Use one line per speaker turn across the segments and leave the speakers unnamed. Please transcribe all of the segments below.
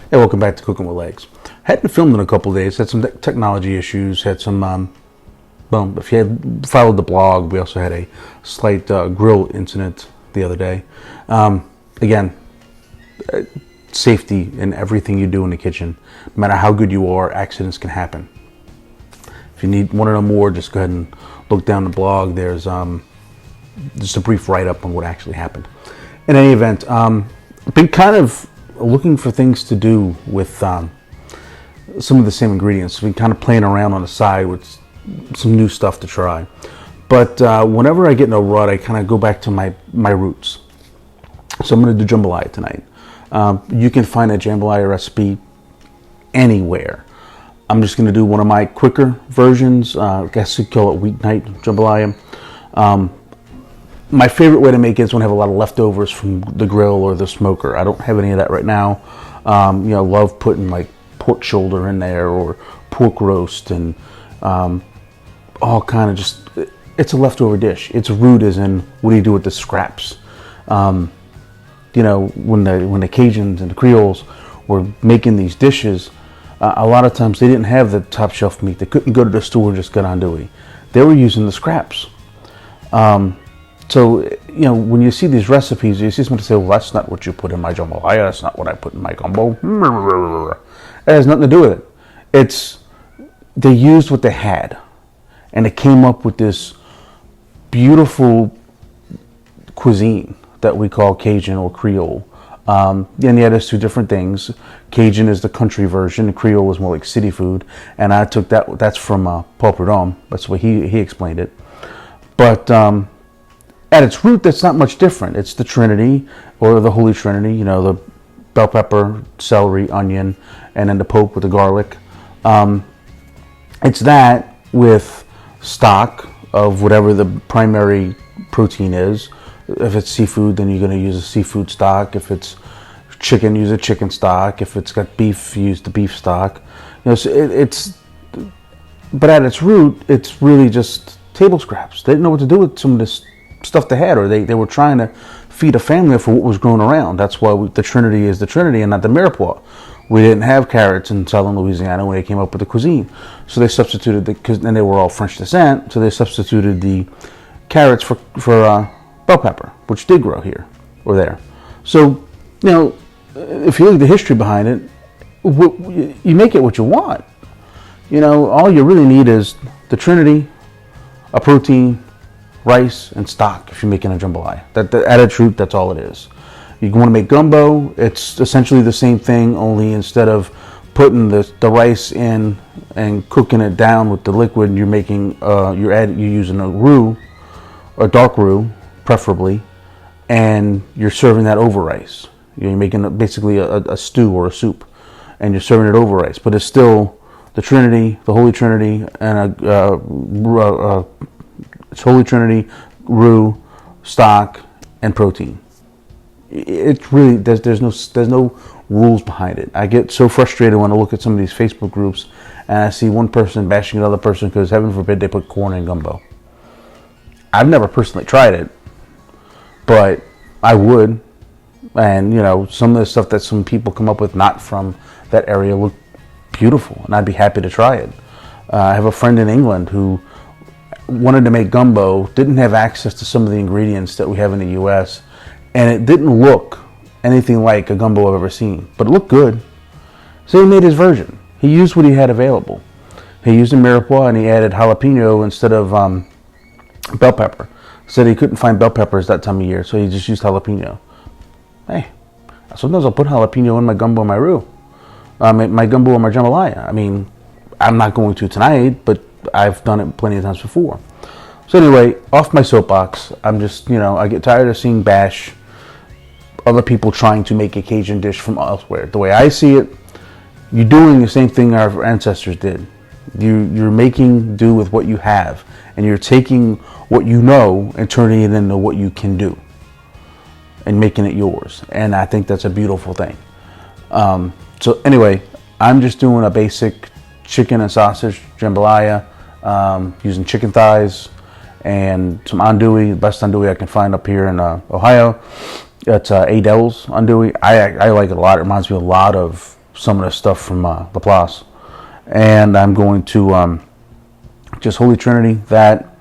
Hey, welcome back to Cooking with Legs. Hadn't filmed in a couple of days, had some technology issues, had some, well, if you had followed the blog, we also had a slight grill incident the other day. Again, safety in everything you do in the kitchen. No matter how good you are, accidents can happen. If you want to know more, just go ahead and look down the blog. There's just a brief write-up on what actually happened. In any event, been kind of looking for things to do with some of the same ingredients. We've been kind of playing around on the side with some new stuff to try. But whenever I get in a rut, I kind of go back to my roots. So I'm going to do jambalaya tonight. You can find a jambalaya recipe anywhere. I'm just going to do one of my quicker versions. I guess you call it weeknight jambalaya. My favorite way to make it is when I have a lot of leftovers from the grill or the smoker. I don't have any of that right now. Love putting like pork shoulder in there or pork roast and all kind of just, it's a leftover dish. Its root is in what do you do with the scraps? When the Cajuns and the Creoles were making these dishes, a lot of times they didn't have the top shelf meat. They couldn't go to the store and just get andouille. They were using the scraps. So, when you see these recipes, you see someone say, well, that's not what you put in my jambalaya. That's not what I put in my gumbo. It has nothing to do with it. They used what they had. And it came up with this beautiful cuisine that we call Cajun or Creole. And yeah, there's two different things. Cajun is the country version. Creole is more like city food. And I took that's from Paul Prudhomme. That's the way he explained it. But at its root, that's not much different. It's the Trinity, or the Holy Trinity, the bell pepper, celery, onion, and then the poke with the garlic. It's that with stock of whatever the primary protein is. If it's seafood, then you're going to use a seafood stock. If it's chicken, use a chicken stock. If it's got beef, use the beef stock. So but at its root, it's really just table scraps. They didn't know what to do with some of this stuff they had, or they were trying to feed a family for what was growing around. That's why the Trinity is the Trinity and not the Mirepoix. We didn't have carrots in southern Louisiana when they came up with the cuisine, so they substituted and they were all French descent, so they substituted the carrots for bell pepper, which did grow here or there. So if you look at the history behind it, you make it what you want. All you really need is the Trinity, a protein, rice, and stock if you're making a jambalaya. At its root, that's all it is. You want to make gumbo, it's essentially the same thing, only instead of putting the rice in and cooking it down with the liquid, you're making you're using a roux, a dark roux preferably, and you're serving that over rice. You're making basically a stew or a soup, and you're serving it over rice, but it's still the Trinity, the Holy Trinity, and it's Holy Trinity, roux, stock, and protein. It's really there's no rules behind it. I get so frustrated when I look at some of these Facebook groups and I see one person bashing another person because heaven forbid they put corn in gumbo. I've never personally tried it, but I would. And some of the stuff that some people come up with not from that area look beautiful, and I'd be happy to try it. I have a friend in England who wanted to make gumbo, didn't have access to some of the ingredients that we have in the U.S., and it didn't look anything like a gumbo I've ever seen, but it looked good. So he made his version. He used what he had available. He used a Mirepoix and he added jalapeno instead of bell pepper. Said he couldn't find bell peppers that time of year, so he just used jalapeno. Hey, sometimes I'll put jalapeno in my gumbo and my roux. My gumbo and my jambalaya. I mean, I'm not going to tonight, but I've done it plenty of times before. So anyway, off my soapbox. I'm just, I get tired of seeing bash other people trying to make a Cajun dish from elsewhere. The way I see it, you're doing the same thing our ancestors did. You're making do with what you have, and you're taking what you know and turning it into what you can do and making it yours. And I think that's a beautiful thing. So anyway, I'm just doing a basic chicken and sausage jambalaya, using chicken thighs and some andouille, the best andouille I can find up here in Ohio. It's Adele's andouille. I like it a lot. It reminds me a lot of some of the stuff from Laplace. And I'm going to just Holy Trinity that,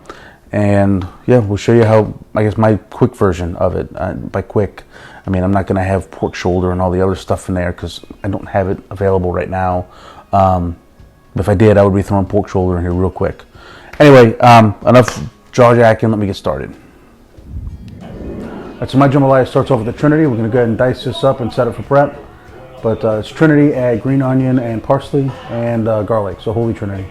and yeah, we'll show you how, I guess, my quick version of it. By quick, I mean I'm not going to have pork shoulder and all the other stuff in there because I don't have it available right now. If I did, I would be throwing pork shoulder in here real quick. Anyway, enough jaw jacking, let me get started. Alright, so my jambalaya starts off with the Trinity. We're going to go ahead and dice this up and set it for prep. But it's Trinity, add green onion and parsley and garlic, so Holy Trinity.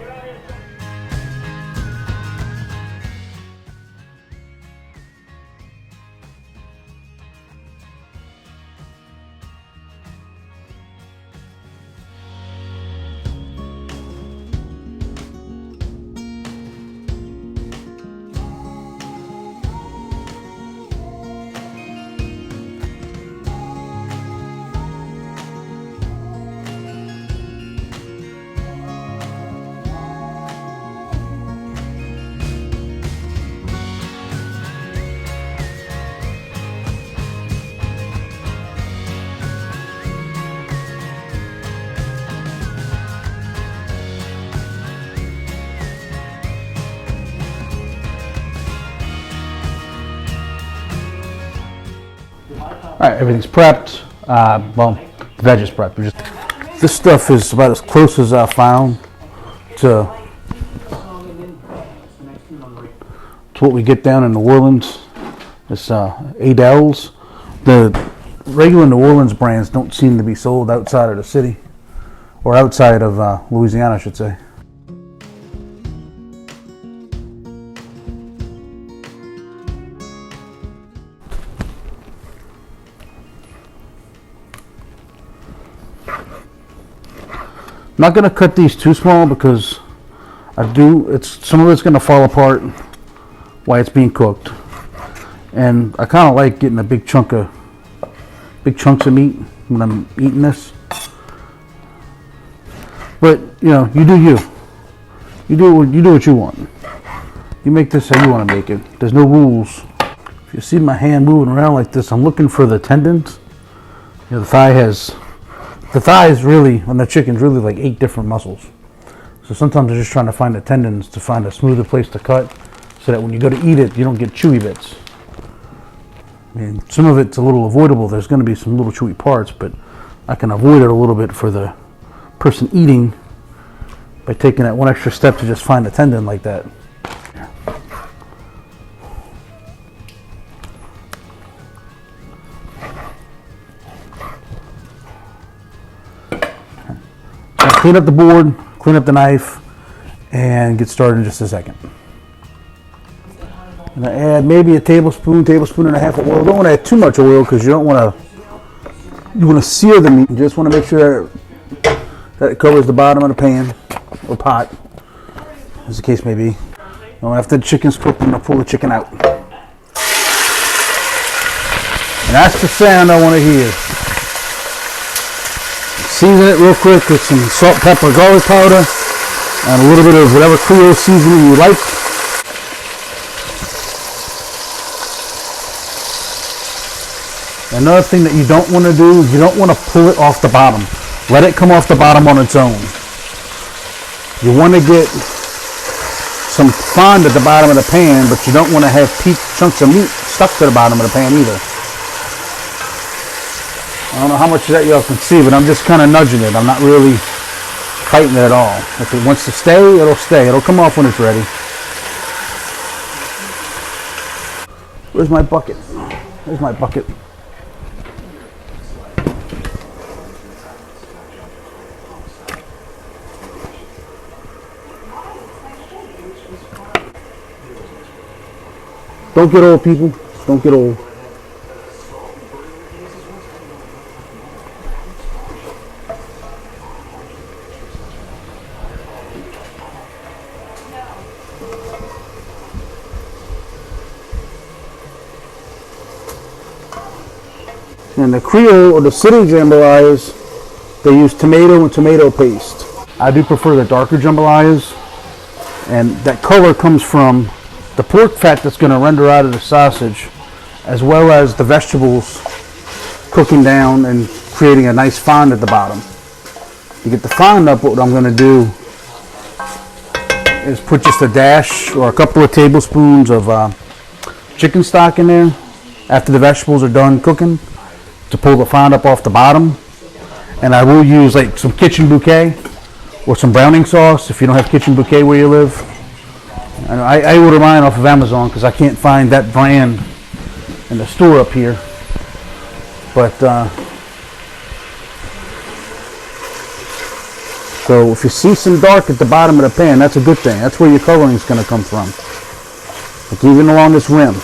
All right, everything's prepped. Well, the veg is prepped. This stuff is about as close as I found to what we get down in New Orleans. It's Adele's. The regular New Orleans brands don't seem to be sold outside of the city, or outside of Louisiana, I should say. I'm not going to cut these too small because some of it's going to fall apart while it's being cooked. And I kind of like getting a big chunks of meat when I'm eating this. But, you know, you do you. You do what you want. You make this how you want to make it. There's no rules. If you see my hand moving around like this, I'm looking for the tendons. You know, the thigh is really, on the chicken's really like 8 different muscles. So sometimes I'm just trying to find the tendons to find a smoother place to cut so that when you go to eat it, you don't get chewy bits. I mean, some of it's a little avoidable. There's going to be some little chewy parts, but I can avoid it a little bit for the person eating by taking that one extra step to just find a tendon like that. Clean up the board, clean up the knife, and get started in just a second. I'm going to add maybe a tablespoon and a half of oil. Don't want to add too much oil because you don't want to sear the meat. You just want to make sure that it covers the bottom of the pan or pot, as the case may be. Now after the chicken's cooked, I'm going to pull the chicken out. And that's the sound I want to hear. Season it real quick with some salt, pepper, garlic powder, and a little bit of whatever Creole seasoning you like. Another thing that you don't want to do is you don't want to pull it off the bottom. Let it come off the bottom on its own. You want to get some fond at the bottom of the pan, but you don't want to have chunks of meat stuck to the bottom of the pan either. I don't know how much of that y'all can see, but I'm just kind of nudging it. I'm not really fighting it at all. If it wants to stay, it'll stay. It'll come off when it's ready. Where's my bucket? Where's my bucket? Don't get old, people. Don't get old. And the Creole or the city jambalayas, they use tomato and tomato paste. I do prefer the darker jambalayas, and that color comes from the pork fat that's going to render out of the sausage, as well as the vegetables cooking down and creating a nice fond at the bottom. To get the fond up, what I'm going to do is put just a dash or a couple of tablespoons of chicken stock in there after the vegetables are done cooking to pull the fond up off the bottom. And I will use like some kitchen bouquet or some browning sauce if you don't have kitchen bouquet where you live. And I order mine off of Amazon because I can't find that brand in the store up here. But so if you see some dark at the bottom of the pan, that's a good thing. That's where your coloring is going to come from. Like even along this rim.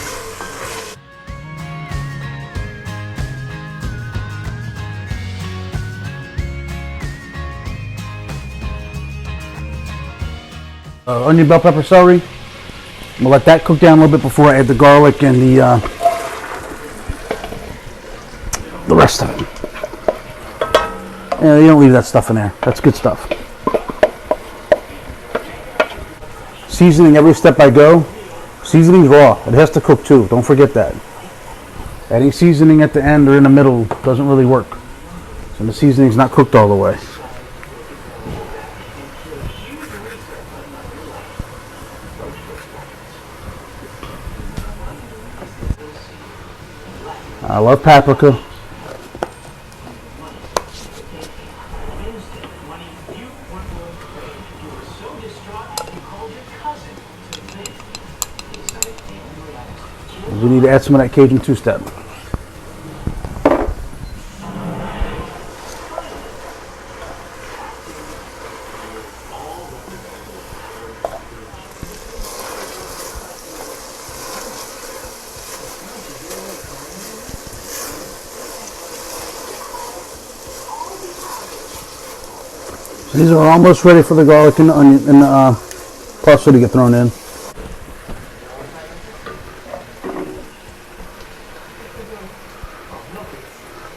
Onion, bell pepper, celery. I'm going to let that cook down a little bit before I add the garlic and the rest of it. Yeah, you don't leave that stuff in there. That's good stuff. Seasoning every step I go. Seasoning's raw. It has to cook too. Don't forget that. Adding seasoning at the end or in the middle doesn't really work. So the seasoning's not cooked all the way. I love paprika. We need to add some of that Cajun two-step. These are almost ready for the garlic and the onion and the parsley to get thrown in.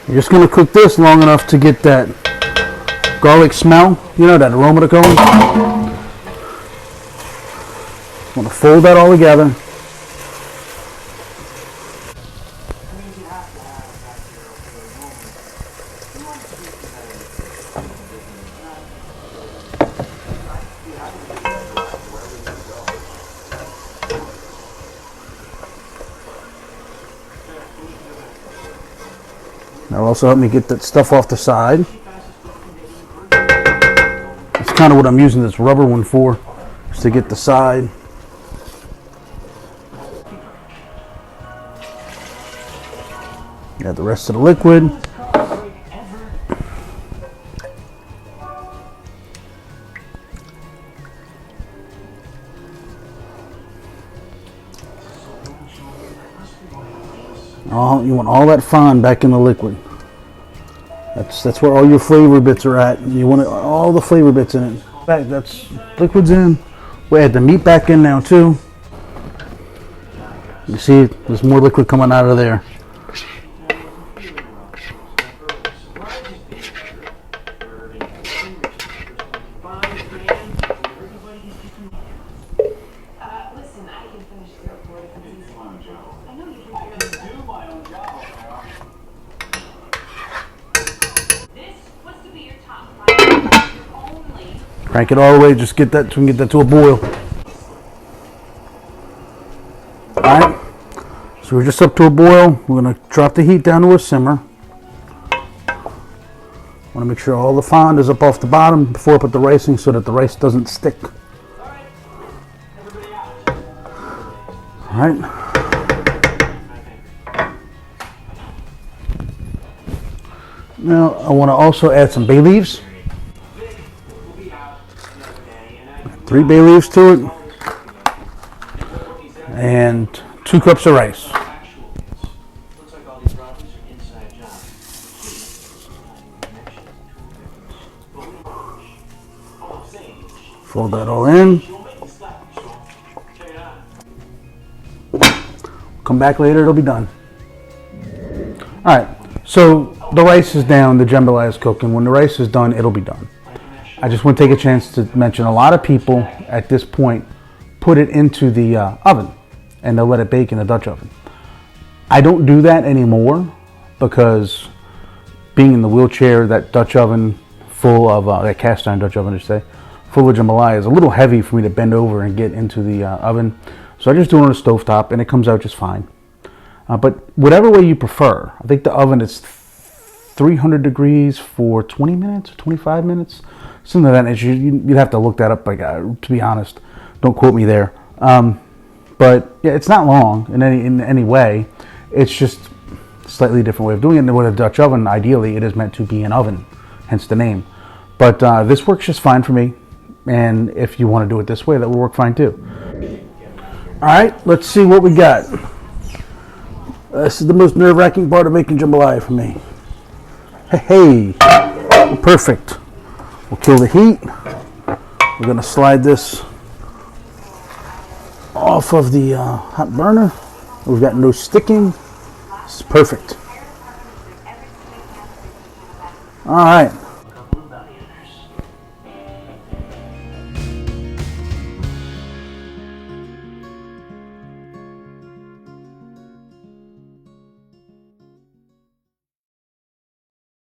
You're just going to cook this long enough to get that garlic smell, you know, that aroma to go in. I'm going to fold that all together. That'll also help me get that stuff off the side. That's kind of what I'm using this rubber one for, is to get the side. Got the rest of the liquid. You want all that fond back in the liquid. That's where all your flavor bits are at. You want all the flavor bits in it. That's liquid's in. We add the meat back in now too. You see, there's more liquid coming out of there. Crank it all the way, just get that, so we can get that to a boil. Alright, so we're just up to a boil. We're going to drop the heat down to a simmer. Want to make sure all the fond is up off the bottom before I put the rice in so that the rice doesn't stick. Alright. Now I want to also add some bay leaves. 3 bay leaves to it, and 2 cups of rice. Fold that all in. Come back later, it'll be done. Alright, so the rice is down, the jambalaya is cooking. When the rice is done, it'll be done. I just want to take a chance to mention a lot of people at this point put it into the oven and they'll let it bake in the Dutch oven. I don't do that anymore because being in the wheelchair, that Dutch oven full of that cast iron Dutch oven, I should say, full of jambalaya is a little heavy for me to bend over and get into the oven. So I just do it on a stovetop, and it comes out just fine. But whatever way you prefer, I think the oven is 300 degrees for 20 minutes or 25 minutes, something like that. You'd have to look that up. Like, to be honest, don't quote me there. But yeah, it's not long in any way. It's just a slightly different way of doing it. And with a Dutch oven, ideally, it is meant to be an oven, hence the name. But this works just fine for me. And if you want to do it this way, that will work fine too. All right, let's see what we got. This is the most nerve-wracking part of making jambalaya for me. Hey, perfect. We'll kill the heat. We're going to slide this off of the hot burner. We've got no sticking. This is perfect. All right.